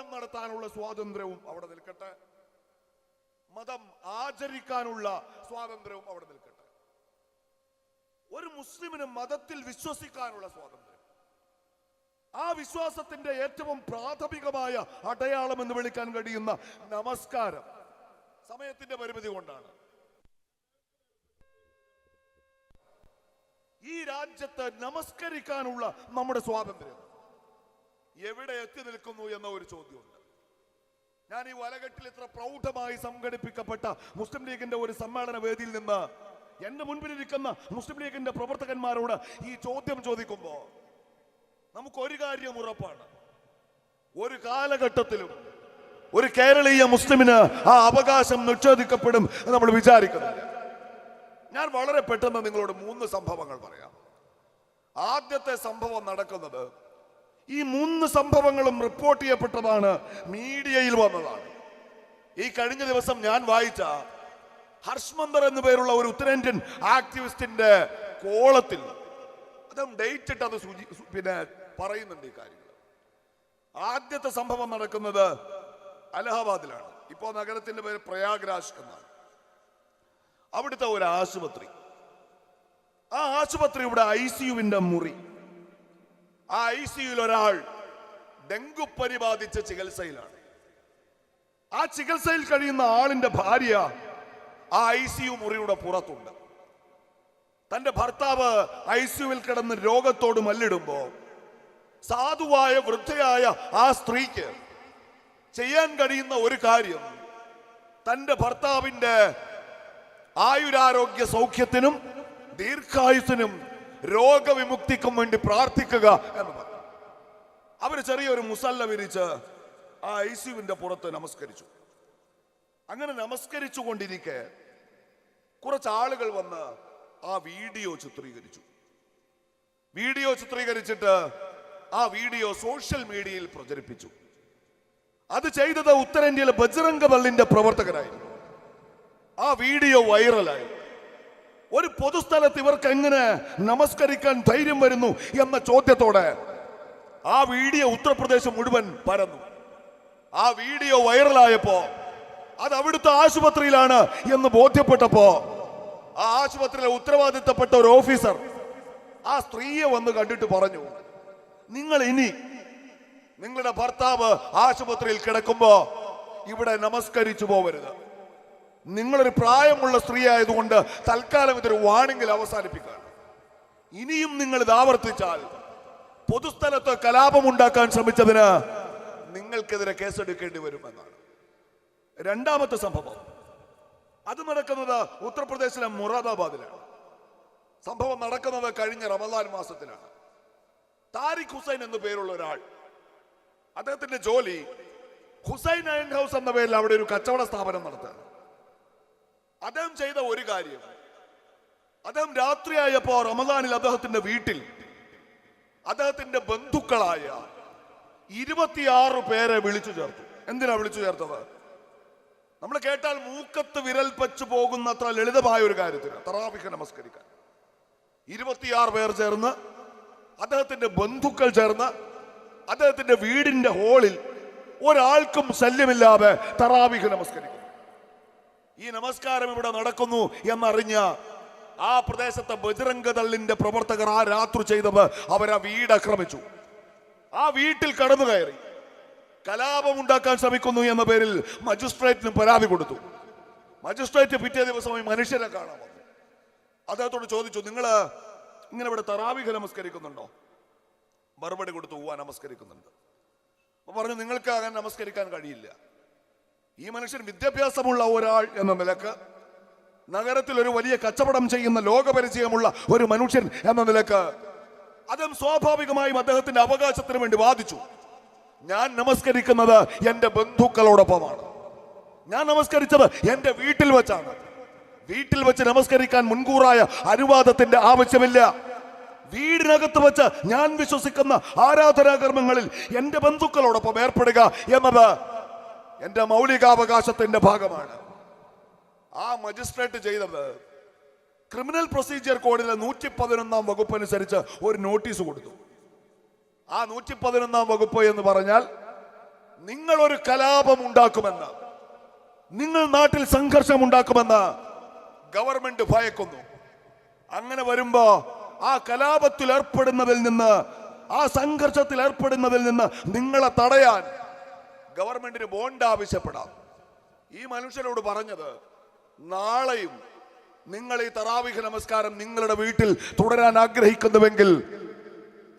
സ്ഥാപനം നടത്താനുള്ള സ്വാതന്ത്ര്യവും അവിടെ നിൽക്കട്ടെ, മതം ആചരിക്കാനുള്ള സ്വാതന്ത്ര്യവും അവിടെ നിൽക്കട്ടെ. ഒരു മുസ്ലിമിന് മതത്തിൽ വിശ്വസിക്കാനുള്ള സ്വാതന്ത്ര്യം, ആ വിശ്വാസത്തിന്റെ ഏറ്റവും പ്രാഥമികമായ അടയാളം എന്ന് വിളിക്കാൻ കഴിയുന്ന നമസ്കാരം, സമയത്തിന്റെ പരിമിതി കൊണ്ടാണ് ഈ രാജ്യത്ത് നമസ്കരിക്കാനുള്ള നമ്മുടെ സ്വാതന്ത്ര്യം എവിടെ എത്തി നിൽക്കുന്നു എന്ന ഒരു ചോദ്യമുണ്ട്. ഞാൻ ഈ വലകെട്ടിൽ ഇത്ര പ്രൗഢമായി സംഘടിപ്പിക്കപ്പെട്ട മുസ്ലിം ലീഗിന്റെ ഒരു സമ്മേളന വേദിയിൽ നിന്ന് എന്റെ മുൻപിലിരിക്കുന്ന മുസ്ലിം ലീഗിന്റെ പ്രവർത്തകന്മാരോട് ഈ ചോദ്യം ചോദിക്കുമ്പോൾ നമുക്കൊരു കാര്യം ഉറപ്പാണ്, ഒരു കാലഘട്ടത്തിലും ഒരു കേരളീയ മുസ്ലിമിന് ആ അവകാശം നിഷേധിക്കപ്പെടും എന്ന് നമ്മൾ വിചാരിക്കുന്നില്ല. ഞാൻ വളരെ പെട്ടെന്ന് നിങ്ങളോട് 3 സംഭവങ്ങൾ പറയാം. ആദ്യത്തെ സംഭവം നടക്കുന്നത്, ഈ 3 സംഭവങ്ങളും റിപ്പോർട്ട് ചെയ്യപ്പെട്ടതാണ്, മീഡിയയിൽ വന്നതാണ്. ഈ കഴിഞ്ഞ ദിവസം ഞാൻ വായിച്ച ഹർഷ്മന്ദർ എന്നു പേരുള്ള ഒരു ഉത്തരേന്ത്യൻ ആക്ടിവിസ്റ്റിന്റെ കോളത്തിൽ അദ്ദേഹം ഡേറ്റ് ഇട്ട് അത് പറയുന്നുണ്ട് ഈ കാര്യങ്ങൾ. ആദ്യത്തെ സംഭവം നടക്കുന്നത് അലഹബാദിലാണ്. ഇപ്പോ നഗരത്തിന്റെ പേര് പ്രയാഗ്രാജ് എന്നാണ്. അവിടുത്തെ ഒരു ആശുപത്രി, ആ ആശുപത്രിയുടെ ICUവിന്റെ മുറി, ആ ICUവിൽ ഒരാൾ ഡെങ്കുപ്പനി ബാധിച്ച ചികിത്സയിലാണ്. ആ ചികിത്സയിൽ കഴിയുന്ന ആളിന്റെ ഭാര്യ ആ ICU മുറിയുടെ പുറത്തുണ്ട്. തന്റെ ഭർത്താവ് ICUവിൽ കിടന്ന് രോഗത്തോട് മല്ലിടുമ്പോ സാധുവായ വൃദ്ധയായ ആ സ്ത്രീക്ക് ചെയ്യാൻ കഴിയുന്ന ഒരു കാര്യം, തന്റെ ഭർത്താവിന്റെ ആയുരാരോഗ്യ സൗഖ്യത്തിനും ദീർഘായുസിനും രോഗവിമുക്തിക്കും വേണ്ടി പ്രാർത്ഥിക്കുക എന്ന് പറഞ്ഞു. അവര് ചെറിയൊരു മുസല്ല വിരിച്ച് ആ ICUവിന്റെ പുറത്ത് നമസ്കരിച്ചു. അങ്ങനെ നമസ്കരിച്ചു കൊണ്ടിരിക്കെ കുറച്ച് ആളുകൾ വന്ന് ആ വീഡിയോ ചിത്രീകരിച്ചു. വീഡിയോ ചിത്രീകരിച്ചിട്ട് ആ വീഡിയോ സോഷ്യൽ മീഡിയയിൽ പ്രചരിപ്പിച്ചു. അത് ചെയ്തത് ഉത്തരേന്ത്യയിലെ ബജ്റംഗ് ദളിന്റെ പ്രവർത്തകരായിരുന്നു. ആ വീഡിയോ വൈറലായി. ഒരു പൊതുസ്ഥലത്ത് ഇവർക്ക് എങ്ങനെ നമസ്കരിക്കാൻ ധൈര്യം വരുന്നു എന്ന ചോദ്യത്തോടെ ആ വീഡിയോ ഉത്തർപ്രദേശ് മുഴുവൻ പരന്നു. ആ വീഡിയോ വൈറലായപ്പോ അത് അവിടുത്തെ ആശുപത്രിയിലാണ് എന്ന് ബോധ്യപ്പെട്ടപ്പോ ആ ആശുപത്രിയിലെ ഉത്തരവാദിത്തപ്പെട്ട ഒരു ഓഫീസർ ആ സ്ത്രീയെ വന്ന് കണ്ടിട്ട് പറഞ്ഞു, നിങ്ങൾ ഇനി നിങ്ങളുടെ ഭർത്താവ് ആശുപത്രിയിൽ കിടക്കുമ്പോ ഇവിടെ നമസ്കരിച്ചു പോവരുത്. നിങ്ങളൊരു പ്രായമുള്ള സ്ത്രീ ആയതുകൊണ്ട് തൽക്കാലം ഇതൊരു വാണിംഗിൽ അവസാനിപ്പിക്കുക. ഇനിയും നിങ്ങൾ ഇത് ആവർത്തിച്ചാൽ പൊതുസ്ഥലത്ത് കലാപമുണ്ടാക്കാൻ ശ്രമിച്ചതിന് നിങ്ങൾക്കെതിരെ കേസെടുക്കേണ്ടി വരുമെന്നാണ്. രണ്ടാമത്തെ സംഭവം അത് നടക്കുന്നത് ഉത്തർപ്രദേശിലെ മുറാദാബാദിലാണ്. സംഭവം നടക്കുന്നത് കഴിഞ്ഞ റമദാൻ മാസത്തിലാണ്. താരിഖ് ഹുസൈൻ എന്നു പേരുള്ള ഒരാൾ, അദ്ദേഹത്തിന്റെ ജോലി ഹുസൈൻ അയൺ ഹൗസ് എന്ന പേരിൽ അവിടെ ഒരു കച്ചവട സ്ഥാപനം നടത്തുകയാണ്. അദ്ദേഹം ചെയ്ത ഒരു കാര്യം, അദ്ദേഹം രാത്രിയായപ്പോ റമദാനിൽ അദ്ദേഹത്തിന്റെ വീട്ടിൽ അദ്ദേഹത്തിന്റെ ബന്ധുക്കളായ 26 പേരെ വിളിച്ചു ചേർത്തു. എന്തിനാ വിളിച്ചു ചേർത്തത്? നമ്മൾ കേട്ടാൽ മൂക്കത്ത് വിരൽ പച്ചു പോകുന്നത്ര ലളിതമായ ഒരു കാര്യത്തിന്, തറാവിഹ് നമസ്കരിക്കാൻ 26 പേർ ചേർന്ന്, അദ്ദേഹത്തിന്റെ ബന്ധുക്കൾ ചേർന്ന് അദ്ദേഹത്തിന്റെ വീടിന്റെ ഹോളിൽ ഒരാൾക്കും ശല്യമില്ലാതെ തറാവിഹ് നമസ്കരിക്കുന്നു. ഈ നമസ്കാരം ഇവിടെ നടക്കുന്നു എന്നറിഞ്ഞ ആ പ്രദേശത്തെ ബജ്റംഗ് ദളിന്റെ പ്രവർത്തകർ ആ രാത്രി ചെയ്തത്, അവരാ വീട് ആക്രമിച്ചു. ആ വീട്ടിൽ കടന്നു കയറി കലാപമുണ്ടാക്കാൻ ശ്രമിക്കുന്നു എന്ന പേരിൽ മജിസ്ട്രേറ്റിന് പരാതി കൊടുത്തു. മജിസ്ട്രേറ്റ് പിറ്റേ ദിവസം ഈ മനുഷ്യരെ കാണാൻ വന്നു. അദ്ദേഹത്തോട് ചോദിച്ചു, നിങ്ങൾ ഇങ്ങനെ ഇവിടെ തറാവിഹ് നമസ്കരിക്കുന്നുണ്ടോ? മറുപടി കൊടുത്തു, നമസ്കരിക്കുന്നുണ്ട്. അപ്പൊ പറഞ്ഞു, നിങ്ങൾക്ക് അങ്ങനെ നമസ്കരിക്കാൻ കഴിയില്ല. ഈ മനുഷ്യൻ വിദ്യാഭ്യാസമുള്ള ഒരാൾ എന്ന നിലക്ക്, നഗരത്തിൽ ഒരു വലിയ കച്ചവടം ചെയ്യുന്ന ലോകപരിചയമുള്ള ഒരു മനുഷ്യൻ എന്ന നിലക്ക് അദ്ദേഹം സ്വാഭാവികമായും അദ്ദേഹത്തിന്റെ അവകാശത്തിന് വേണ്ടി വാദിച്ചു. ഞാൻ നമസ്കരിക്കുന്നത് എന്റെ ബന്ധുക്കളോടൊപ്പമാണ്. ഞാൻ നമസ്കരിച്ചത് എന്റെ വീട്ടിൽ വെച്ചാണ്. വീട്ടിൽ വെച്ച് നമസ്കരിക്കാൻ മുൻകൂറായ അനുവാദത്തിന്റെ ആവശ്യമില്ല. വീടിനകത്ത് വെച്ച് ഞാൻ വിശ്വസിക്കുന്ന ആരാധനാകർമ്മങ്ങളിൽ എന്റെ ബന്ധുക്കളോടൊപ്പം ഏർപ്പെടുക എന്നത് എന്റെ മൗലികാവകാശത്തിന്റെ ഭാഗമാണ്. ആ മജിസ്ട്രേറ്റ് ചെയ്തത് ക്രിമിനൽ പ്രൊസീജിയർ കോഡിലെ 111 വകുപ്പ് അനുസരിച്ച് ഒരു നോട്ടീസ് കൊടുത്തു. ആ 111 വകുപ്പ് എന്ന് പറഞ്ഞാൽ നിങ്ങൾ ഒരു കലാപം ഉണ്ടാക്കുമെന്ന്, നിങ്ങൾ നാട്ടിൽ സംഘർഷം ഉണ്ടാക്കുമെന്ന് ഗവൺമെന്റ് ഭയക്കുന്നു. അങ്ങനെ വരുമ്പോ ആ കലാപത്തിൽ ഏർപ്പെടുന്നതിൽ നിന്ന്, ആ സംഘർഷത്തിൽ ഏർപ്പെടുന്നതിൽ നിന്ന് നിങ്ങളെ തടയാൻ ഗവൺമെന്റിന് ബോണ്ട് ആവശ്യപ്പെടാം. ഈ മനുഷ്യരോട് പറഞ്ഞത്, നാളെയും നിങ്ങൾ ഈ തറാവീഹ് നമസ്കാരം നിങ്ങളുടെ വീട്ടിൽ തുടരാൻ ആഗ്രഹിക്കുന്നുവെങ്കിൽ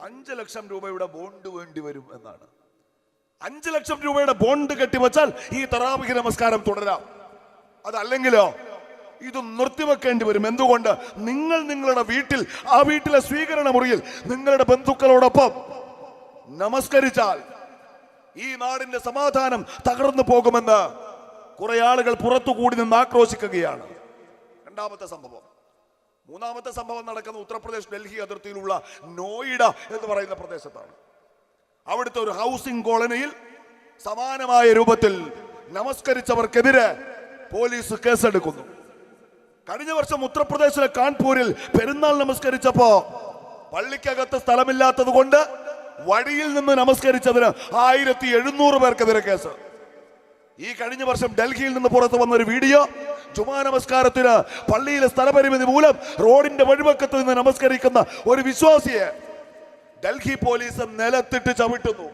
5 ലക്ഷം രൂപയുടെ ബോണ്ട് വേണ്ടി വരും എന്നാണ്. 5 ലക്ഷം രൂപയുടെ ബോണ്ട് കെട്ടിവെച്ചാൽ ഈ തറാവീഹ് നമസ്കാരം തുടരാം. അതല്ലെങ്കിലോ ഇത് നിർത്തിവെക്കേണ്ടി വരും. എന്തുകൊണ്ട്? നിങ്ങൾ നിങ്ങളുടെ വീട്ടിൽ, ആ വീട്ടിലെ സ്വീകരണ മുറിയിൽ നിങ്ങളുടെ ബന്ധുക്കളോടൊപ്പം നമസ്കരിച്ചാൽ ഈ നാടിന്റെ സമാധാനം തകർന്നു പോകുമെന്ന് കുറെ ആളുകൾ പുറത്തു കൂടി നിന്ന് ആക്രോശിക്കുകയാണ്. രണ്ടാമത്തെ സംഭവം. മൂന്നാമത്തെ സംഭവം നടക്കുന്ന ഉത്തർപ്രദേശ് ഡൽഹി അതിർത്തിയിലുള്ള നോയിഡ എന്ന് പറയുന്ന പ്രദേശത്താണ്. അവിടുത്തെ ഒരു ഹൗസിംഗ് കോളനിയിൽ സമാനമായ രൂപത്തിൽ നമസ്കരിച്ചവർക്കെതിരെ പോലീസ് കേസെടുക്കുന്നു. കഴിഞ്ഞ വർഷം ഉത്തർപ്രദേശിലെ കാൺപൂരിൽ പെരുന്നാൾ നമസ്കരിച്ചപ്പോ പള്ളിക്കകത്ത് സ്ഥലമില്ലാത്തത് കൊണ്ട് വഴിയിൽ നിന്ന് നമസ്കരിച്ചതിന് 1700 പേർക്കെതിരെ കേസ്. ഈ കഴിഞ്ഞ വർഷം ഡൽഹിയിൽ നിന്ന് പുറത്തു വന്ന ഒരു വീഡിയോ, ജുമാ നമസ്കാരത്തിന് പള്ളിയിലെ സ്ഥലപരിമിതി മൂലം റോഡിന്റെ വഴിവക്കത്ത് നിന്ന് നമസ്കരിക്കുന്ന ഒരു വിശ്വാസിയെ ഡൽഹി പോലീസ് നിലത്തിട്ട് ചവിട്ടുന്നു.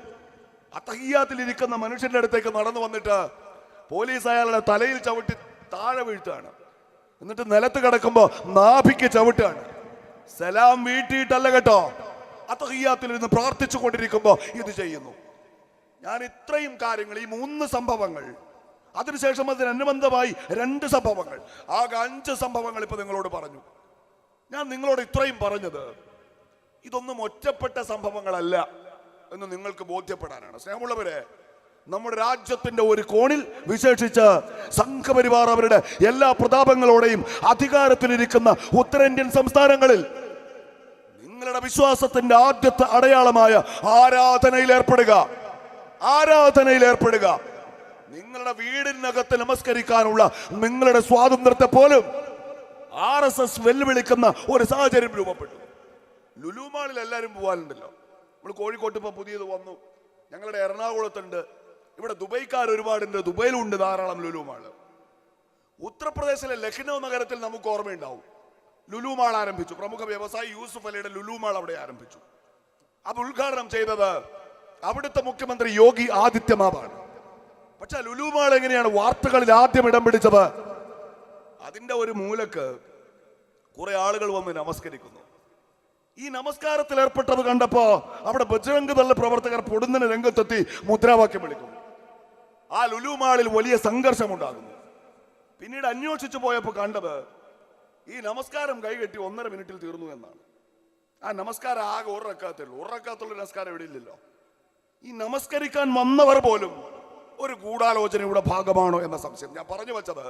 അത്തഹിയ്യാത്തിലിരിക്കുന്ന മനുഷ്യന്റെ അടുത്തേക്ക് നടന്നു വന്നിട്ട് പോലീസ് അയാളുടെ തലയിൽ ചവിട്ടി താഴെ വീഴ്ത്തുകയാണ്. എന്നിട്ട് നിലത്ത് കിടക്കുമ്പോ നാഭിക്ക് ചവിട്ടാണ്. സലാം വീട്ടിയിട്ടല്ല കേട്ടോ, അത്തഹിയ്യാത്തിലിരുന്ന് പ്രാർത്ഥിച്ചു കൊണ്ടിരിക്കുമ്പോ ഇത് ചെയ്യുന്നു. ഞാൻ ഇത്രയും കാര്യങ്ങൾ, ഈ 3 സംഭവങ്ങൾ, അതിനുശേഷം അതിനനുബന്ധമായി 2 സംഭവങ്ങൾ, ആകെ 5 സംഭവങ്ങൾ ഇപ്പൊ നിങ്ങളോട് പറഞ്ഞു. ഞാൻ നിങ്ങളോട് ഇത്രയും പറഞ്ഞത് ഇതൊന്നും ഒറ്റപ്പെട്ട സംഭവങ്ങളല്ല എന്ന് നിങ്ങൾക്ക് ബോധ്യപ്പെടാനാണ്. സ്നേഹമുള്ളവരെ, നമ്മുടെ രാജ്യത്തിന്റെ ഒരു കോണിൽ, വിശേഷിച്ച് സംഘപരിവാർ അവരുടെ എല്ലാ പ്രതാപങ്ങളോടെയും അധികാരത്തിലിരിക്കുന്ന ഉത്തരേന്ത്യൻ സംസ്ഥാനങ്ങളിൽ നിങ്ങളുടെ വിശ്വാസത്തിന്റെ ആദ്യത്തെ അടയാളമായ ആരാധനയിൽ ഏർപ്പെടുക. നിങ്ങളുടെ വീടിനകത്ത് നമസ്കരിക്കാനുള്ള നിങ്ങളുടെ സ്വാതന്ത്ര്യത്തെ പോലും RSS വെല്ലുവിളിക്കുന്ന ഒരു സാഹചര്യം രൂപപ്പെട്ടു. ലുലു മാളിൽ എല്ലാവരും പോകാനുണ്ടല്ലോ. നമ്മൾ കോഴിക്കോട്ട് ഇപ്പൊ പുതിയത് വന്നു, ഞങ്ങളുടെ എറണാകുളത്തുണ്ട്, ഇവിടെ ദുബൈക്കാർ ഒരുപാടുണ്ട്, ദുബൈയിലുണ്ട് ധാരാളം ലുലു മാള്. ഉത്തർപ്രദേശിലെ ലഖ്നൗ നഗരത്തിൽ നമുക്ക് ഓർമ്മയുണ്ടാവും, ലുലു മാൾ ആരംഭിച്ചു. പ്രമുഖ വ്യവസായി യൂസുഫ് അലിയുടെ ലുലു മാൾ അവിടെ ആരംഭിച്ചു. അത് ഉദ്ഘാടനം ചെയ്തത് അവിടുത്തെ മുഖ്യമന്ത്രി യോഗി ആദിത്യനാഥാണ്. പക്ഷെ ലുലു മാൾ എങ്ങനെയാണ് വാർത്തകളിൽ ആദ്യം ഇടം പിടിച്ചത്? അതിന്റെ ഒരു മൂലക്ക് കുറെ ആളുകൾ വന്ന് നമസ്കരിക്കുന്നു. ഈ നമസ്കാരത്തിൽ ഏർപ്പെട്ടത് കണ്ടപ്പോ അവിടെ ബജ്രംഗ് ദൾ പ്രവർത്തകർ പൊടുന്നതിന് രംഗത്തെത്തി മുദ്രാവാക്യം വിളിക്കുന്നു. ആ ലുലു മാളിൽ വലിയ സംഘർഷമുണ്ടാകുന്നു. പിന്നീട് അന്വേഷിച്ചു പോയപ്പോൾ കണ്ടത് ഈ നമസ്കാരം കൈകെട്ടി 1.5 മിനിറ്റിൽ തീർന്നു എന്നാണ്. ആ നമസ്കാരം ആകെ 1 റക്അത്തുള്ളൂ. 1 റക്അത്തുള്ള നമസ്കാരം എവിടെ ഇല്ലല്ലോ. ഈ നമസ്കരിക്കാൻ വന്നവർ പോലും ഒരു ഗൂഢാലോചനയുടെ ഭാഗമാണോ എന്ന സംശയം. ഞാൻ പറഞ്ഞു വെച്ചത്,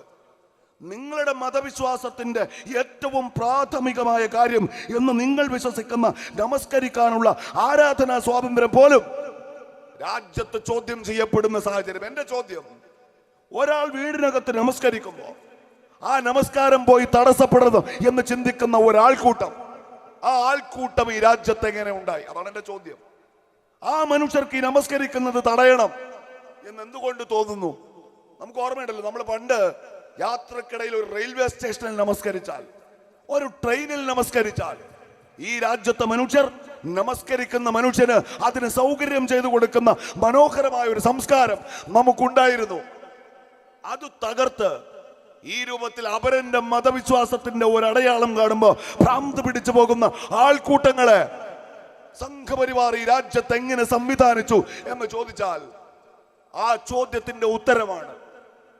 നിങ്ങളുടെ മതവിശ്വാസത്തിന്റെ ഏറ്റവും പ്രാഥമികമായ കാര്യം എന്ന് നിങ്ങൾ വിശ്വസിക്കുന്ന നമസ്കരിക്കാനുള്ള ആരാധനാ സ്വാതന്ത്ര്യം പോലും രാജ്യത്ത് ചോദ്യം ചെയ്യപ്പെടുന്ന സാഹചര്യം. എന്റെ ചോദ്യം, ഒരാൾ വീടിനകത്ത് നമസ്കരിക്കുമ്പോൾ ആ നമസ്കാരം പോയി തടസ്സപ്പെടരുത് എന്ന് ചിന്തിക്കുന്ന ഒരാൾക്കൂട്ടം, ആ ആൾക്കൂട്ടം ഈ രാജ്യത്ത് എങ്ങനെ ഉണ്ടായി? അതാണ് എന്റെ ചോദ്യം. ആ മനുഷ്യർക്ക് ഈ നമസ്കരിക്കുന്നത് തടയണം എന്ന് എന്തുകൊണ്ട് തോന്നുന്നു? നമുക്ക് ഓർമ്മയുണ്ടല്ലോ, നമ്മൾ പണ്ട് യാത്രക്കിടയിൽ ഒരു റെയിൽവേ സ്റ്റേഷനിൽ നമസ്കരിച്ചാൽ, ഒരു ട്രെയിനിൽ നമസ്കരിച്ചാൽ, ഈ രാജ്യത്തെ മനുഷ്യർ നമസ്കരിക്കുന്ന മനുഷ്യന് അതിന് സൗകര്യം ചെയ്തു കൊടുക്കുന്ന മനോഹരമായ ഒരു സംസ്കാരം നമുക്കുണ്ടായിരുന്നു. അത് തകർത്ത് ഈ രൂപത്തിൽ അപരന്റെ മതവിശ്വാസത്തിന്റെ ഒരു അടയാളം കാണുമ്പോൾ ഭ്രാന്ത് പിടിച്ചു പോകുന്ന ആൾക്കൂട്ടങ്ങളെ സംഘപരിവാർ ഈ രാജ്യത്ത് എങ്ങനെ സംവിധാനിച്ചു എന്ന് ചോദിച്ചാൽ ആ ചോദ്യത്തിന്റെ ഉത്തരമാണ്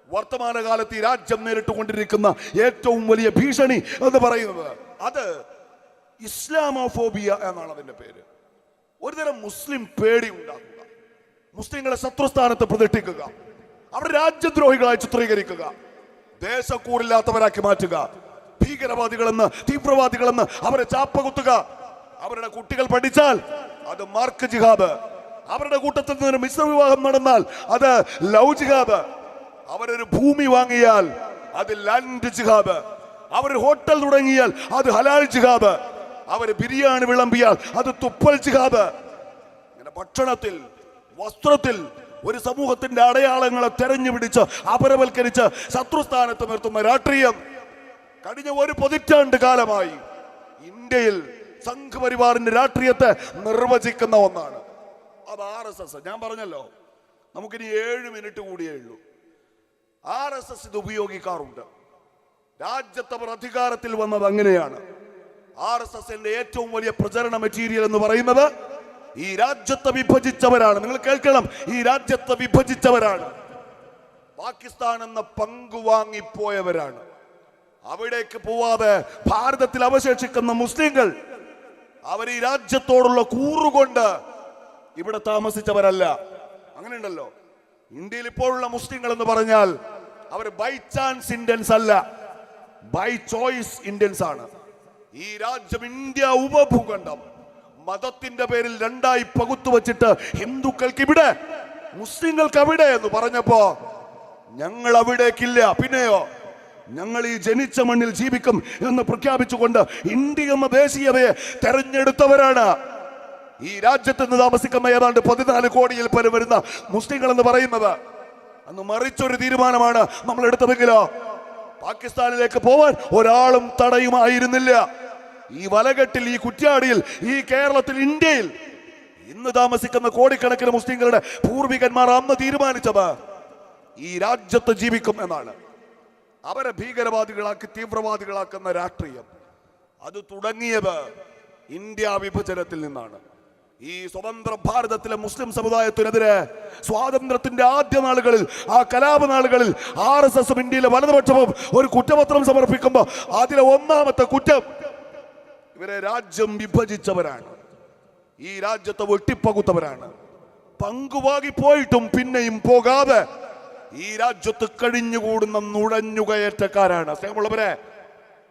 വർത്തമാനകാലത്ത് ഈ രാജ്യം നേരിട്ടുകൊണ്ടിരിക്കുന്ന ഏറ്റവും വലിയ ഭീഷണി എന്ന് പറയുന്നത്. അത് ഇസ്ലാമോഫോബിയ എന്നാണ് അതിന്റെ പേര്. ഒരുതരം മുസ്ലിം പേടി ഉണ്ടാക്കുക, മുസ്ലിങ്ങളെ ശത്രുസ്ഥാനത്ത് പ്രതിഷ്ഠിക്കുക, അവരെ രാജ്യദ്രോഹികളായി ചിത്രീകരിക്കുക, ദേശക്കൂറില്ലാത്തവരാക്കി മാറ്റുക, ഭീകരവാദികളെന്ന്, തീവ്രവാദികളെന്ന് അവരെ ചാപ്പകുത്തുക. അവരുടെ കുട്ടികൾ പഠിച്ചാൽ അത് മാർക്ക് ജിഹാദ്, അവരുടെ കൂട്ടത്തിൽ നിന്ന് മിശ്ര വിവാഹം നടന്നാൽ അത് ലവ് ജിഹാദ്, അവരൊരു ഭൂമി വാങ്ങിയാൽ അത് ലാൻഡ് ജിഹാദ്, അവർ ഹോട്ടൽ തുടങ്ങിയാൽ അത് ഹലാൽ ജിഹാദ്, അവർ ബിരിയാണി വിളമ്പിയാൽ അത് തുപ്പൽ ജിഹാദ്. ഇങ്ങനെ ഭക്ഷണത്തിൽ, വസ്ത്രത്തിൽ, ഒരു സമൂഹത്തിന്റെ അടയാളങ്ങളെ തെരഞ്ഞു പിടിച്ച് അപരവൽക്കരിച്ച് ശത്രുസ്ഥാനത്ത് നിർത്തുന്ന രാഷ്ട്രീയം കഴിഞ്ഞ ഒരു പതിറ്റാണ്ട് കാലമായി ഇന്ത്യയിൽ സംഘപരിവാറിന്റെ രാഷ്ട്രീയത്തെ നിർവചിക്കുന്ന ഒന്നാണ്. അത് RSS. ഞാൻ പറഞ്ഞല്ലോ, നമുക്കിനി 7 മിനിറ്റ് കൂടിയേ ഉള്ളൂ. RSS ഇത് ഉപയോഗിക്കാറുണ്ട്. രാജ്യത്ത് അവർ അധികാരത്തിൽ വന്നത് അങ്ങനെയാണ്. RSSന്റെ ഏറ്റവും വലിയ പ്രചരണ മെറ്റീരിയൽ എന്ന് പറയുന്നത് ഈ രാജ്യത്തെ വിഭജിച്ചവരാണ്. നിങ്ങൾ കേൾക്കണം, ഈ രാജ്യത്തെ വിഭജിച്ചവരാണ്. പാകിസ്ഥാൻ എന്ന പങ്കു വാങ്ങിപ്പോയവരാണ്. അവിടേക്ക് പോവാതെ ഭാരതത്തിൽ അവശേഷിക്കുന്ന മുസ്ലിങ്ങൾ അവർ ഈ രാജ്യത്തോടുള്ള കൂറുകൊണ്ട് ഇവിടെ താമസിച്ചവരല്ല. അങ്ങനെയുണ്ടല്ലോ, ഇന്ത്യയിൽ ഇപ്പോഴുള്ള മുസ്ലിങ്ങൾ എന്ന് പറഞ്ഞാൽ അവർ ബൈ ചാൻസ് ഇന്ത്യൻസ് അല്ല, ബൈ ചോയ്സ് ഇന്ത്യൻസ് ആണ്. ഈ രാജ്യം ഇന്ത്യ ഉപഭൂഖണ്ഡം മതത്തിന്റെ പേരിൽ രണ്ടായി പകുത്തു വച്ചിട്ട് ഹിന്ദുക്കൾക്ക് ഇവിടെ മുസ്ലിങ്ങൾക്ക് അവിടെ എന്ന് പറഞ്ഞപ്പോ ഞങ്ങൾ അവിടേക്കില്ല, പിന്നെയോ ഞങ്ങൾ ഈ ജനിച്ച മണ്ണിൽ ജീവിക്കും എന്ന് പ്രഖ്യാപിച്ചുകൊണ്ട് ഇന്ത്യ എന്ന ദേശീയതയെ തെരഞ്ഞെടുത്തവരാണ്. ഈ രാജ്യത്ത് നിന്ന് താമസിക്കുന്ന ഏതാണ്ട് 14 കോടിയിൽ പരം വരുന്ന മുസ്ലിങ്ങൾ എന്ന് പറയുന്നത് അന്ന് മറിച്ചൊരു തീരുമാനമാണ് നമ്മൾ എടുത്തതെങ്കിലോ പാകിസ്ഥാനിലേക്ക് പോവാൻ ഒരാളും തടയുമായിരുന്നില്ല. ഈ വലകെട്ടിൽ, ഈ കുറ്റ്യാടിയിൽ, ഈ കേരളത്തിൽ, ഇന്ത്യയിൽ ഇന്ന് താമസിക്കുന്ന കോടിക്കണക്കിന് മുസ്ലിങ്ങളുടെ പൂർവികന്മാർ അന്ന് തീരുമാനിച്ചത് ഈ രാജ്യത്ത് ജീവിക്കും എന്നാണ്. അവരെ ഭീകരവാദികളാക്കി തീവ്രവാദികളാക്കുന്ന രാഷ്ട്രീയം അത് തുടങ്ങിയത് ഇന്ത്യ വിഭജനത്തിൽ നിന്നാണ്. ഈ സ്വതന്ത്ര ഭാരതത്തിലെ മുസ്ലിം സമുദായത്തിനെതിരെ സ്വാതന്ത്ര്യത്തിന്റെ ആദ്യ നാളുകളിൽ, ആ കലാപ നാളുകളിൽ RSS ഇന്ത്യയിലെ വലതുപക്ഷവും ഒരു കുറ്റപത്രം സമർപ്പിക്കുമ്പോൾ അതിലെ ഒന്നാമത്തെ കുറ്റം ഇവരെ രാജ്യം വിഭജിച്ചവരാണ്, ഈ രാജ്യത്തെ വെട്ടിപ്പകുത്തവരാണ്. പങ്കുവാകി പോയിട്ടും പിന്നെയും പോകാതെ ഈ രാജ്യത്ത് കഴിഞ്ഞുകൂടുന്ന നുഴഞ്ഞുകയറ്റക്കാരാണ്. സ്നേഹമുള്ളവരെ,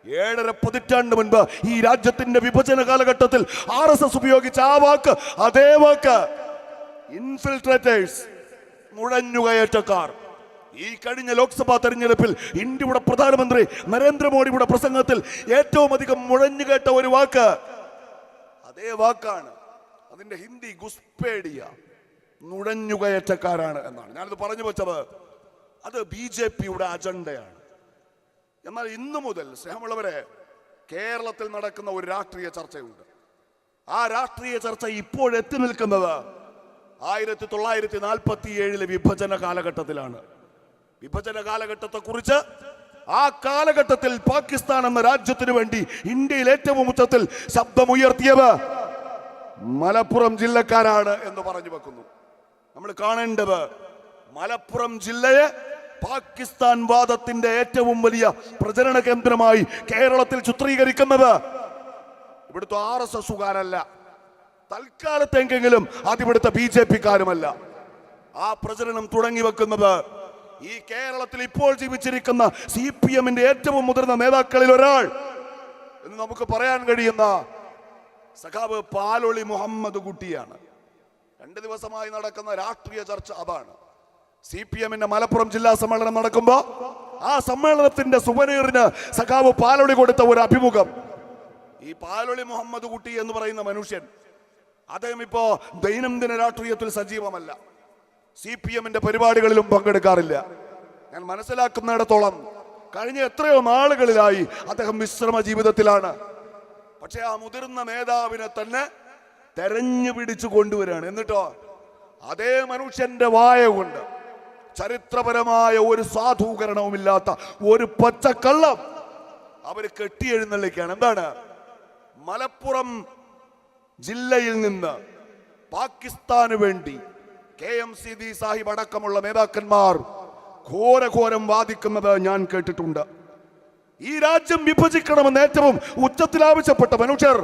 7.5 പതിറ്റാണ്ട് മുൻപ് ഈ രാജ്യത്തിന്റെ വിഭജന കാലഘട്ടത്തിൽ RSS ഉപയോഗിച്ച ആ വാക്ക്, അതേ വാക്ക് ഇൻഫിൽട്രേറ്റേഴ്സ്, നുഴഞ്ഞുകയറ്റക്കാർ. ഈ കഴിഞ്ഞ ലോക്സഭാ തെരഞ്ഞെടുപ്പിൽ ഇന്ത്യയുടെ പ്രധാനമന്ത്രി നരേന്ദ്രമോദിയുടെ പ്രസംഗത്തിൽ ഏറ്റവും അധികം മുഴഞ്ഞുകേട്ട ഒരു വാക്ക് അതേ വാക്കാണ്. അതിന്റെ ഹിന്ദി ഗുസ്പേഡിയ, നുഴഞ്ഞുകയറ്റക്കാരാണ് എന്നാണ്. ഞാനത് പറഞ്ഞു വെച്ചത് അത് BJPയുടെ അജണ്ടയാണ്. എന്നാൽ ഇന്നു മുതൽ സ്നേഹമുള്ളവരെ, കേരളത്തിൽ നടക്കുന്ന ഒരു രാഷ്ട്രീയ ചർച്ചയുണ്ട്. ആ രാഷ്ട്രീയ ചർച്ച ഇപ്പോഴെത്തി നിൽക്കുന്നത് 1947 വിഭജന കാലഘട്ടത്തിലാണ്. വിഭജന കാലഘട്ടത്തെ കുറിച്ച് ആ കാലഘട്ടത്തിൽ പാകിസ്ഥാൻ എന്ന രാജ്യത്തിനു വേണ്ടി ഇന്ത്യയിൽ ഏറ്റവും ഉച്ചത്തിൽ ശബ്ദമുയർത്തിയത് മലപ്പുറം ജില്ലക്കാരാണ് എന്ന് പറഞ്ഞു വെക്കുന്നു. നമ്മൾ കാണേണ്ടത് മലപ്പുറം ജില്ലയെ പാകിസ്ഥാൻ വാദത്തിന്റെ ഏറ്റവും വലിയ പ്രചരണ കേന്ദ്രമായി കേരളത്തിൽ ചിത്രീകരിക്കുന്നത് ഇവിടുത്തെ RSSകാരല്ല, തൽക്കാലത്തെങ്കിലും അതിവിടുത്തെ BJPക്കാരുമല്ല. ആ പ്രചരണം തുടങ്ങി വെക്കുന്നത് ഈ കേരളത്തിൽ ഇപ്പോൾ ജീവിച്ചിരിക്കുന്ന CPMന്റെ ഏറ്റവും മുതിർന്ന നേതാക്കളിൽ ഒരാൾ എന്ന് നമുക്ക് പറയാൻ കഴിയുന്ന സഖാവ് പാലൊളി മുഹമ്മദ് കുട്ടിയാണ്. 2 ദിവസമായി നടക്കുന്ന രാഷ്ട്രീയ ചർച്ച അതാണ്. CPMന്റെ മലപ്പുറം ജില്ലാ സമ്മേളനം നടക്കുമ്പോൾ ആ സമ്മേളനത്തിന്റെ സുവനീറിന് സഖാവ് പാലൊളി കൊടുത്ത ഒരു അഭിമുഖം. ഈ പാലൊളി മുഹമ്മദ് കുട്ടി എന്ന് പറയുന്ന മനുഷ്യൻ, അദ്ദേഹം ഇപ്പോ ദൈനംദിന രാഷ്ട്രീയത്തിൽ സജീവമല്ല, CPMന്റെ പരിപാടികളിലും പങ്കെടുക്കാറില്ല. ഞാൻ മനസ്സിലാക്കുന്നിടത്തോളം കഴിഞ്ഞ എത്രയോ നാളുകളിലായി അദ്ദേഹം വിശ്രമ ജീവിതത്തിലാണ്. പക്ഷെ ആ മുതിർന്ന നേതാവിനെ തന്നെ തെരഞ്ഞു പിടിച്ചു കൊണ്ടുവരികയാണ്. എന്നിട്ടോ അതേ മനുഷ്യന്റെ വായ കൊണ്ട് ചരിത്രപരമായ ഒരു സാധൂകരണവുമില്ലാത്ത ഒരു പച്ചക്കള്ളം അവര് കെട്ടിയെഴുന്നള്ളിക്കുകയാണ്. എന്താണ്? മലപ്പുറം ജില്ലയിൽ നിന്ന് പാകിസ്ഥാന് വേണ്ടി KMCD സാഹിബ് അടക്കമുള്ള നേതാക്കന്മാർ ഘോരഘോരം വാദിക്കുന്നത് ഞാൻ കേട്ടിട്ടുണ്ട്. ഈ രാജ്യം വിഭജിക്കണമെന്ന് ഏറ്റവും ഉച്ചത്തിൽ ആവശ്യപ്പെട്ട മനുഷ്യർ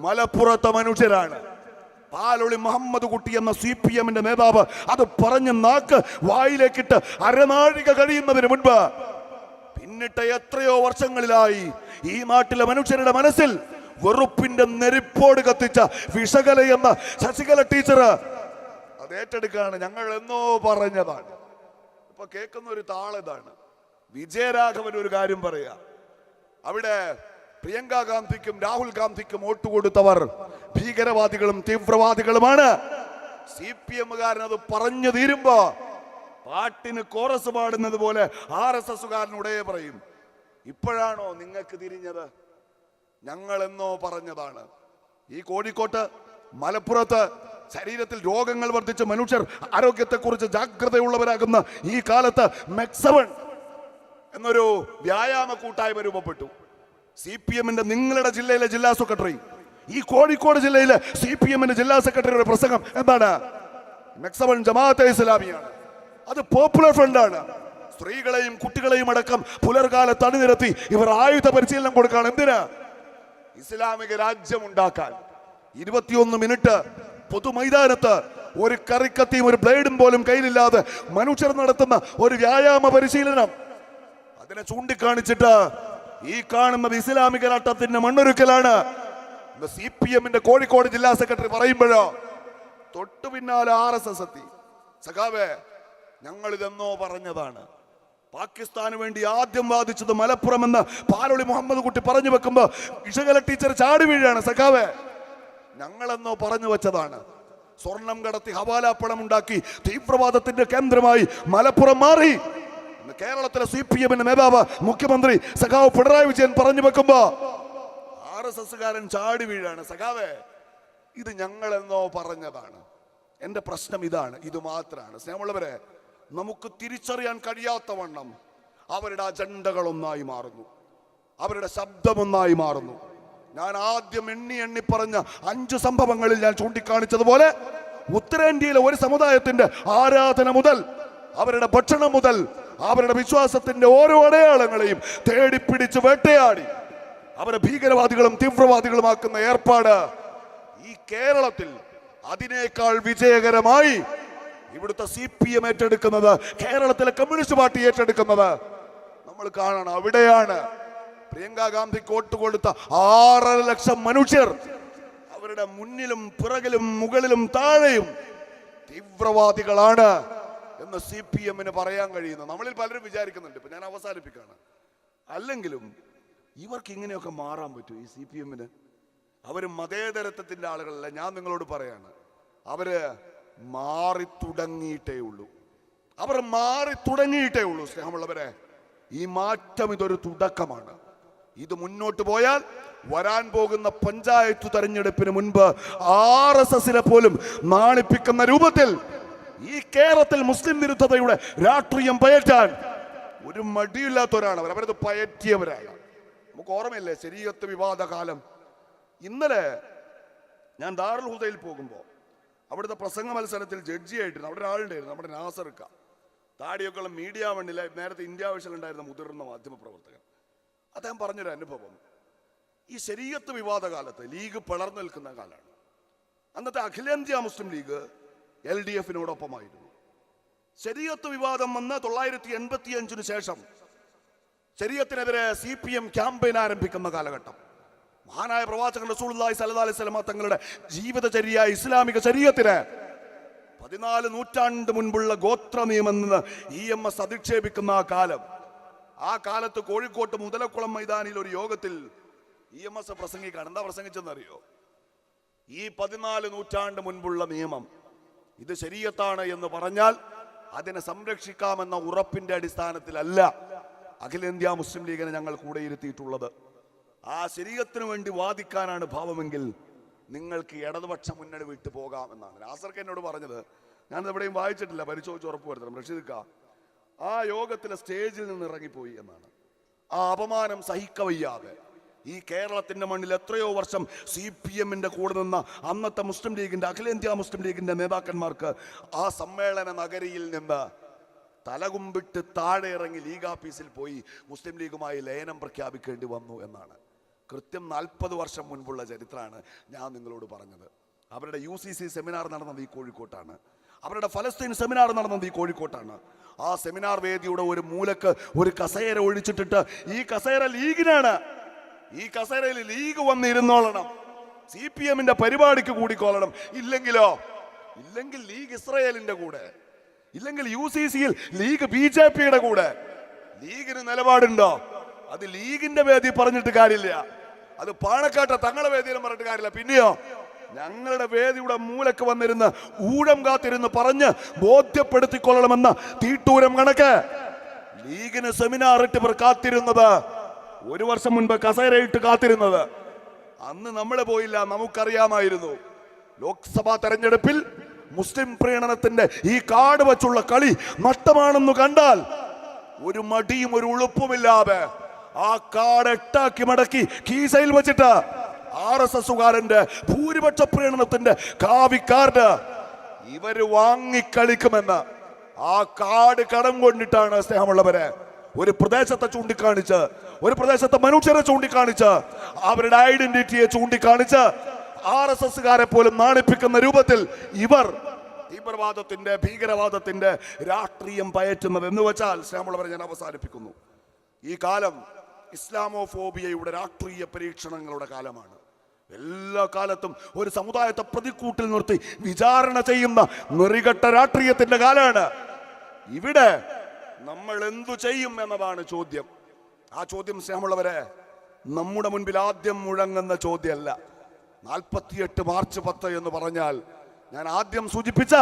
മലപ്പുറത്തെ മനുഷ്യരാണ്. പാലൊളി മുഹമ്മദ് കുട്ടി എന്ന CPMന്റെ നേതാവ് അത് പറഞ്ഞ് നാക്ക് വായിലേക്കിട്ട് അരനാഴിക കഴിയുന്നതിന് മുൻപ് പിന്നിട്ട എത്രയോ വർഷങ്ങളിലായി ഈ നാട്ടിലെ മനുഷ്യരുടെ മനസ്സിൽ വെറുപ്പിന്റെ നെരിപ്പോട് കത്തിച്ച വിഷകല എന്ന ശശികല ടീച്ചർ അത് ഏറ്റെടുക്കുകയാണ്. ഞങ്ങൾ എന്നോ പറഞ്ഞതാണ്. ഇപ്പൊ കേൾക്കുന്ന ഒരു താളിതാണ്. വിജയരാഘവൻ ഒരു കാര്യം പറയാ, അവിടെ പ്രിയങ്ക ഗാന്ധിക്കും രാഹുൽ ഗാന്ധിക്കും വോട്ട് കൊടുത്തവർ ഭീകരവാദികളും തീവ്രവാദികളുമാണ്. CPM-കാരൻ അത് പറഞ്ഞു തീരുമ്പോ പാട്ടിന് കോറസ് പാടുന്നത് പോലെ RSS-കാരൻ ഉടയെ പറയും, ഇപ്പോഴാണോ നിങ്ങൾക്ക് തിരിഞ്ഞത്? ഞങ്ങൾ എന്നോ പറഞ്ഞതാണ്. ഈ കോഴിക്കോട്ട്, മലപ്പുറത്ത് ശരീരത്തിൽ രോഗങ്ങൾ വർദ്ധിച്ച് മനുഷ്യർ ആരോഗ്യത്തെക്കുറിച്ച് ജാഗ്രതയുള്ളവരാകുന്ന ഈ കാലത്ത് മെക്സവൺ എന്നൊരു വ്യായാമ കൂട്ടായ്മ രൂപപ്പെട്ടു. CPM-ന്റെ നിങ്ങളുടെ ജില്ലയിലെ ജില്ലാ സെക്രട്ടറി, ഈ കോഴിക്കോട് ജില്ലയിലെ CPM-ന്റെ ജില്ലാ സെക്രട്ടറിയുടെ പ്രസംഗം എന്താണ്? മെക്സവൺ ജമാഅത്തെ ഇസ്ലാമിയാണ്, അത് പോപ്പുലർ ഫ്രണ്ടാണ്. സ്ത്രീകളെയും കുട്ടികളെയും അടക്കം പുലർകാലത്ത് അണിനിരത്തി ഇവർ ആയുധ പരിശീലനം കൊടുക്കുകയാണ്. എന്തിനാ? ഇസ്ലാമിക രാജ്യം ഉണ്ടാക്കാൻ. 21 മിനിറ്റ് പൊതുമൈതാനത്ത് ഒരു കറിക്കത്തിയും ഒരു ബ്ലേഡും പോലും കയ്യിലില്ലാതെ മനുഷ്യർ നടത്തുന്ന ഒരു വ്യായാമ പരിശീലനം, അതിനെ ചൂണ്ടിക്കാണിച്ചിട്ട് ഈ കാണുന്നത് ഇസ്ലാമിക രാഷ്ട്രത്തിന്റെ മണ്ണൊരുക്കലാണ് CPM-ന്റെ കോഴിക്കോട് ജില്ലാ സെക്രട്ടറി പറയുമ്പോഴോ തൊട്ടു പിന്നാലെ RSS എത്തി. സഖാവേ, ഞങ്ങൾ ഇതെന്നോ പറഞ്ഞതാണ്. പാകിസ്ഥാന് വേണ്ടി ആദ്യം വാദിച്ചത് മലപ്പുറം എന്ന് പാലോളി മുഹമ്മദ് കുട്ടി പറഞ്ഞു വെക്കുമ്പോ ഇഷകല ടീച്ചർ ചാടി വീഴാണ്. സഖാവേ, ഞങ്ങളെന്നോ പറഞ്ഞു വെച്ചതാണ്. സ്വർണം കടത്തി ഹവാലാപ്പണം ഉണ്ടാക്കി തീവ്രവാദത്തിന്റെ കേന്ദ്രമായി മലപ്പുറം മാറി. കേരളത്തിലെ CPM-ന്റെ നേതാവ് മുഖ്യമന്ത്രി സഖാവ് പിണറായി വിജയൻ പറഞ്ഞു വെക്കുമ്പോ RSS-കാരൻ ചാടി വീഴാണ്. സഖാവേ, ഇത് ഞങ്ങളെന്നോ പറഞ്ഞതാണ്. എന്റെ പ്രശ്നം ഇതാണ്, ഇത് മാത്രമാണ്. സ്നേഹമുള്ളവരെ, നമുക്ക് തിരിച്ചറിയാൻ കഴിയാത്തവണ്ണം അവരുടെ അജണ്ടകളൊന്നായി മാറുന്നു, അവരുടെ ശബ്ദമൊന്നായി മാറുന്നു. ഞാൻ ആദ്യം എണ്ണി പറഞ്ഞ 5 സംഭവങ്ങളിൽ ഞാൻ ചൂണ്ടിക്കാണിച്ചതുപോലെ ഉത്തരേന്ത്യയിലെ ഒരു സമുദായത്തിന്റെ ആരാധന മുതൽ, അവരുടെ ഭക്ഷണം മുതൽ, അവരുടെ വിശ്വാസത്തിന്റെ ഓരോ അടയാളങ്ങളെയും തേടിപ്പിടിച്ച് വേട്ടയാടി അവരെ ഭീകരവാദികളും തീവ്രവാദികളുമാക്കുന്ന ഏർപ്പാട് ഈ കേരളത്തിൽ അതിനേക്കാൾ വിജയകരമായി ഇവിടുത്തെ CPM ഏറ്റെടുക്കുന്നത്, കേരളത്തിലെ കമ്മ്യൂണിസ്റ്റ് പാർട്ടി ഏറ്റെടുക്കുന്നത് നമ്മൾ കാണണം. അവിടെയാണ് പ്രിയങ്ക ഗാന്ധി വോട്ട് കൊടുത്ത 6.5 ലക്ഷം മനുഷ്യർ, അവരുടെ മുന്നിലും പിറകിലും മുകളിലും താഴെയും തീവ്രവാദികളാണ് എന്ന് CPM-ന് പറയാൻ കഴിയുന്നു. നമ്മളിൽ പലരും വിചാരിക്കുന്നുണ്ട്. ഇപ്പൊ ഞാൻ അവസാനിപ്പിക്കുകയാണ്. അല്ലെങ്കിലും ഇവർക്ക് ഇങ്ങനെയൊക്കെ മാറാൻ പറ്റൂ ഈ CPM-ന്? അവര് മതേതരത്വത്തിന്റെ ആളുകളല്ല. ഞാൻ നിങ്ങളോട് പറയാണ്, അവര് മാറി തുടങ്ങിയിട്ടേ ഉള്ളൂ. അവർ മാറി തുടങ്ങിയിട്ടേ ഉള്ളൂ. സ്നേഹമുള്ളവരെ, ഈ മാറ്റം ഇതൊരു തുടക്കമാണ്. ഇത് മുന്നോട്ട് പോയാൽ വരാൻ പോകുന്ന പഞ്ചായത്ത് തെരഞ്ഞെടുപ്പിന് മുൻപ് RSS-നെ പോലും നാണിപ്പിക്കുന്ന രൂപത്തിൽ ഈ കേരളത്തിൽ മുസ്ലിം വിരുദ്ധതയുടെ രാഷ്ട്രീയം പയറ്റാൻ ഒരു മടിയില്ലാത്തവരാണ് അവർ. അവരത് പയറ്റിയവരാണ്. നമുക്ക് ഓർമ്മയില്ലേ ശരീഅത്ത് വിവാദ കാലം? ഇന്നലെ ഞാൻ ദാറുൽ ഹുദയിൽ പോകുമ്പോൾ അവിടുത്തെ പ്രസംഗ മത്സരത്തിൽ ജഡ്ജിയായിട്ടിരുന്നു. അവിടെ ഒരാളുണ്ടായിരുന്നു, നമ്മുടെ നാസർക്ക, താടിയൊക്കെ ഉള്ള മീഡിയ വണ്ണിലെ നേരത്തെ ഇന്ത്യ വിഷയിലുണ്ടായിരുന്ന മുതിർന്ന മാധ്യമ പ്രവർത്തകൻ. അദ്ദേഹം പറഞ്ഞൊരു അനുഭവം, ഈ ശരീഅത്ത് വിവാദ കാലത്ത് ലീഗ് പിളർന്നു നിൽക്കുന്ന കാലമാണ്. അന്നത്തെ അഖിലേന്ത്യാ മുസ്ലിം ലീഗ് LDF-നോടൊപ്പമായിരുന്നു. ശരീഅത്ത് വിവാദം വന്ന് 985 ശേഷം ശരീഅത്തിനെതിരെ CPM ക്യാമ്പയിൻ ആരംഭിക്കുന്ന കാലഘട്ടം. മഹാനായ പ്രവാചകൻ റസൂലുള്ളാഹി സ്വല്ലല്ലാഹു അലൈഹി വസല്ലം തങ്ങളുടെ ജീവിതചര്യ ഇസ്ലാമിക ശരീഅത്തിന് 14 നൂറ്റാണ്ട് മുൻപുള്ള ഗോത്ര നിയമം എന്ന് EMS അധിക്ഷേപിക്കുന്ന ആ കാലത്ത് കോഴിക്കോട്ട് മുതലക്കുളം മൈതാനിയിൽ ഒരു യോഗത്തിൽ EMS പ്രസംഗിക്കാണ്. എന്താ പ്രസംഗിച്ചെന്നറിയോ? ഈ 14 നൂറ്റാണ്ട് മുൻപുള്ള നിയമം ഇത് ശരീഅത്താണ് എന്ന് പറഞ്ഞാൽ അതിനെ സംരക്ഷിക്കാമെന്ന ഉറപ്പിന്റെ അടിസ്ഥാനത്തിലല്ല അഖിലേന്ത്യാ മുസ്ലിം ലീഗിനെ ഞങ്ങൾ കൂടെ ഇരുത്തിയിട്ടുള്ളത്. ആ ശരീഅത്തിന് വേണ്ടി വാദിക്കാനാണ് ഭാവമെങ്കിൽ നിങ്ങൾക്ക് ഇടതുപക്ഷ മുന്നണി വിട്ടു പോകാം എന്നാണ് നാസർക്ക് എന്നോട് പറഞ്ഞത്. ഞാനത് എവിടെയും വായിച്ചിട്ടില്ല, പരിശോധിച്ച് ഉറപ്പ് വരുത്തണം. റഷീദ്ക്ക ആ യോഗത്തിലെ സ്റ്റേജിൽ നിന്ന് ഇറങ്ങിപ്പോയി എന്നാണ്. ആ അപമാനം സഹിക്കവയ്യാതെ ഈ കേരളത്തിന്റെ മണ്ണിൽ എത്രയോ വർഷം CPM-ന്റെ കൂടെ നിന്ന അന്നത്തെ മുസ്ലിം ലീഗിന്റെ അഖിലേന്ത്യാ മുസ്ലിം ലീഗിന്റെ നേതാക്കന്മാർക്ക് ആ സമ്മേളന നഗരിയിൽ നിന്ന് തലകുമ്പിട്ട് താഴെ ഇറങ്ങി ലീഗ് ഓഫീസിൽ പോയി മുസ്ലിം ലീഗുമായി ലയനം പ്രഖ്യാപിക്കേണ്ടി വന്നു എന്നാണ്. കൃത്യം 40 വർഷം മുൻപുള്ള ചരിത്രമാണ് ഞാൻ നിങ്ങളോട് പറഞ്ഞത്. അവരുടെ UCC സെമിനാർ നടന്നത് ഈ കോഴിക്കോട്ടാണ്. അവരുടെ ഫലസ്തീൻ സെമിനാർ നടന്നത് ഈ കോഴിക്കോട്ടാണ്. ആ സെമിനാർ വേദിയുടെ ഒരു മൂലക്ക് ഒരു കസേര ഒഴിച്ചിട്ടിട്ട് ഈ കസേര ലീഗിനാണ്, ഈ കസേരയിൽ ലീഗ് വന്നിരുന്നോളണം, CPM-ന്റെ പരിപാടിക്ക് കൂടിക്കോളണം. ഇല്ലെങ്കിൽ ലീഗ് ഇസ്രായേലിന്റെ കൂടെ, ഇല്ലെങ്കിൽ UCC-യിൽ ലീഗ് BJP-യുടെ കൂടെ. ലീഗിന് നിലപാടുണ്ടോ? അത് ലീഗിന്റെ വേദി പറഞ്ഞിട്ട് കാര്യമില്ല, അത് പാണക്കാട്ടെ തങ്ങളെ വേദിയിലും പറഞ്ഞിട്ട് കാര്യമില്ല. പിന്നെയോ ഞങ്ങളുടെ വേദിയുടെ മൂലക്ക് വന്നിരുന്ന് ഊഴം കാത്തിരുന്ന് പറഞ്ഞ് ബോധ്യപ്പെടുത്തിക്കൊള്ളണമെന്ന തീട്ടൂരം കണക്ക് ലീഗിന് സെമിനാർ ഇട്ട് ഇവർ കാത്തിരുന്നത്, 1 വർഷം മുൻപ് കസേരയിട്ട് കാത്തിരുന്നത്. അന്ന് നമ്മൾ പോയില്ല, നമുക്കറിയാമായിരുന്നു. ലോക്സഭാ തെരഞ്ഞെടുപ്പിൽ മുസ്ലിം പ്രീണനത്തിന്റെ ഈ കാട് വച്ചുള്ള കളി നഷ്ടമാണെന്ന് കണ്ടാൽ ഒരു മടിയും ഒരു ഉളുപ്പുമില്ലാതെ ആ കാട് 8 മടക്കി കീസയിൽ വെച്ചിട്ട് RSSകാരന്റെ ഭൂരിപക്ഷ പ്രീണനത്തിന്റെ കാവിക്കാർഡ് ഇവര് വാങ്ങിക്കളിക്കുമെന്ന് ആ കാട് കടം കൊണ്ടിട്ടാണ് സ്നേഹമുള്ളവരെ ഒരു പ്രദേശത്തെ ചൂണ്ടിക്കാണിച്ച്, ഒരു പ്രദേശത്തെ മനുഷ്യരെ ചൂണ്ടിക്കാണിച്ച്, അവരുടെ ഐഡന്റിറ്റിയെ ചൂണ്ടിക്കാണിച്ച് RSSകാരെ പോലും നാണിപ്പിക്കുന്ന രൂപത്തിൽ ഇവർ തീവ്രവാദത്തിന്റെ ഭീകരവാദത്തിന്റെ രാഷ്ട്രീയം പയറ്റുന്നത് എന്ന് വെച്ചാൽ സ്നേഹമുള്ളവരെ ഞാൻ അവസാനിപ്പിക്കുന്നു. ഈ കാലം ഇസ്ലാമോഫോബിയയുടെ രാഷ്ട്രീയ പരീക്ഷണങ്ങളുടെ കാലമാണ്. എല്ലാ കാലത്തും ഒരു സമുദായത്തെ പ്രതിക്കൂട്ടിൽ നിർത്തി വിചാരണ ചെയ്യുന്ന നെറികെട്ട രാഷ്ട്രീയത്തിന്റെ കാലമാണ്. ഇവിടെ നമ്മൾ എന്തു ചെയ്യും എന്നതാണ് ചോദ്യം. ആ ചോദ്യം സ്നേഹമുള്ളവരെ നമ്മുടെ മുൻപിൽ ആദ്യം മുഴങ്ങുന്ന ചോദ്യമല്ല. 48 മാർച്ച് 10 എന്ന് പറഞ്ഞാൽ ഞാൻ ആദ്യം സൂചിപ്പിച്ച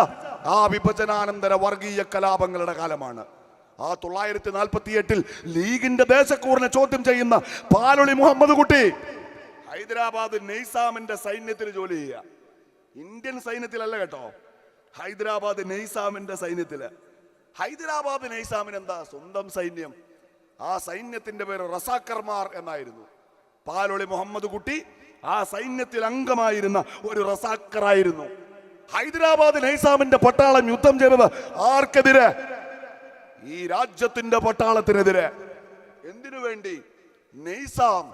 ആ വിഭജനാനന്തര വർഗീയ കലാപങ്ങളുടെ കാലമാണ്. ആ 948 ലീഗിന്റെ ദേശക്കൂറിനെ ചോദ്യം ചെയ്യുന്ന പാലൊളി മുഹമ്മദ് കുട്ടി ഹൈദരാബാദ് നെയ്സാമിന്റെ സൈന്യത്തിൽ ജോലി ചെയ്യുക. ഇന്ത്യൻ സൈന്യത്തിലല്ല കേട്ടോ, ഹൈദരാബാദ് നെയ്സാമിന്റെ സൈന്യത്തില്. ഹൈദരാബാദ് നെയ്സാമിന് എന്താ സ്വന്തം സൈന്യം? ആ സൈന്യത്തിന്റെ പേര് റസാക്കർമാർ എന്നായിരുന്നു. പാലൊളി മുഹമ്മദ് കുട്ടി ആ സൈന്യത്തിൽ അംഗമായിരുന്ന ഒരു റസാക്കറായിരുന്നു. ഹൈദരാബാദ് നെയ്സാമിന്റെ പട്ടാളം യുദ്ധം ചെയ്തത് ആർക്കെതിരെ? ഈ രാജ്യത്തിന്റെ പട്ടാളത്തിനെതിരെ. എന്തിനു വേണ്ടി? നെയ്സാം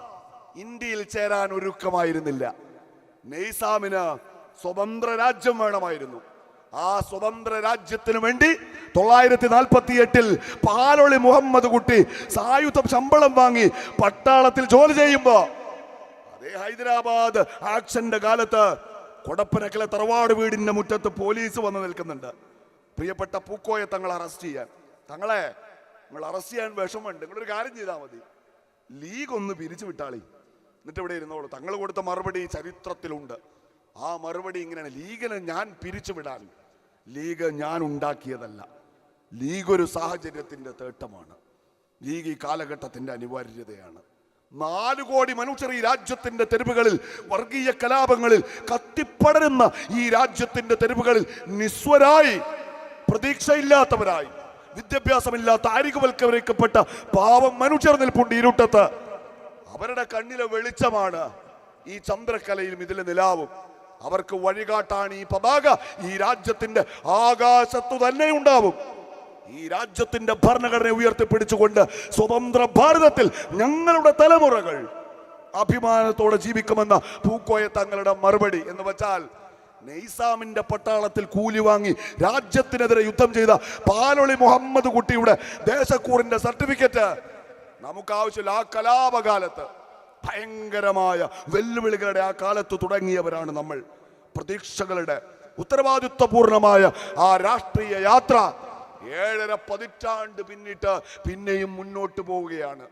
ഇന്ത്യയിൽ ചേരാൻ ഒരുക്കമായിരുന്നില്ല. നെയ്സാമിന് സ്വതന്ത്ര രാജ്യം വേണമായിരുന്നു. ആ സ്വതന്ത്ര രാജ്യത്തിനു വേണ്ടി 948 പാലൊളി മുഹമ്മദ് കുട്ടി സായുധ ശമ്പളം വാങ്ങി പട്ടാളത്തിൽ ജോലി ചെയ്യുമ്പോ അതേ ഹൈദരാബാദ് ആക്ഷന്റെ കാലത്ത് കൊടപ്പനക്കിലെ തറവാട് വീടിന്റെ മുറ്റത്ത് പോലീസ് വന്ന് നിൽക്കുന്നുണ്ട്. പ്രിയപ്പെട്ട പൂക്കോയെ തങ്ങളെ അറസ്റ്റ് ചെയ്യാൻ. തങ്ങളെ നിങ്ങൾ അറസ്റ്റ് ചെയ്യാൻ വിഷമമുണ്ട്, നിങ്ങളൊരു കാര്യം ചെയ്താൽ മതി, ലീഗ് ഒന്ന് പിരിച്ചു വിട്ടാളി, എന്നിട്ട് ഇവിടെ ഇരുന്നോളൂ. തങ്ങൾ കൊടുത്ത മറുപടി ചരിത്രത്തിലുണ്ട്. ആ മറുപടി ഇങ്ങനെയാണ്: ലീഗിനെ ഞാൻ പിരിച്ചു വിടാൻ. ലീഗ് ഞാൻ ഉണ്ടാക്കിയതല്ല, ലീഗ് ഒരു സാഹചര്യത്തിന്റെ തേട്ടമാണ്. ലീഗ് ഈ കാലഘട്ടത്തിന്റെ അനിവാര്യതയാണ്. 4 കോടി മനുഷ്യർ ഈ രാജ്യത്തിന്റെ തെരുവുകളിൽ, വർഗീയ കലാപങ്ങളിൽ കത്തിപ്പടരുന്ന ഈ രാജ്യത്തിന്റെ തെരുവുകളിൽ നിസ്വരായി, പ്രതീക്ഷയില്ലാത്തവരായി, വിദ്യാഭ്യാസമില്ലാത്ത ആരികവൽക്കരിക്കപ്പെട്ട പാവം മനുഷ്യർ നിൽപ്പുണ്ട് ഇരുട്ടത്ത്. അവരുടെ കണ്ണിലെ വെളിച്ചമാണ് ഈ ചന്ദ്രക്കലയിലും ഇതിലെ നിലാവും. അവർക്ക് വഴികാട്ടാണ് ഈ പതാക. ഈ രാജ്യത്തിന്റെ ആകാശത്തു തന്നെ ഉണ്ടാവും. ഈ രാജ്യത്തിന്റെ ഭരണഘടന ഉയർത്തിപ്പിടിച്ചുകൊണ്ട് സ്വതന്ത്ര ഭാരതത്തിൽ ഞങ്ങളുടെ തലമുറകൾ അഭിമാനത്തോടെ ജീവിക്കുമെന്ന പൂക്കോയ തങ്ങളുടെ മറുപടി എന്ന് വെച്ചാൽ, നെയ്സാമിന്റെ പട്ടാളത്തിൽ കൂലി വാങ്ങി രാജ്യത്തിനെതിരെ യുദ്ധം ചെയ്ത പാലൊളി മുഹമ്മദ് കുട്ടിയുടെ ദേശക്കൂറിന്റെ സർട്ടിഫിക്കറ്റ് നമുക്ക് ആവശ്യമില്ല. ആ കലാപകാലത്ത് ഭയങ്കരമായ വെല്ലുവിളികളുടെ ആ കാലത്ത് തുടങ്ങിയവരാണ് നമ്മൾ. പ്രതീക്ഷകളുടെ ഉത്തരവാദിത്വപൂർണമായ ആ രാഷ്ട്രീയ യാത്ര 7.5 പതിറ്റാണ്ട് പിന്നിട്ട് പിന്നെയും മുന്നോട്ട് പോവുകയാണ്.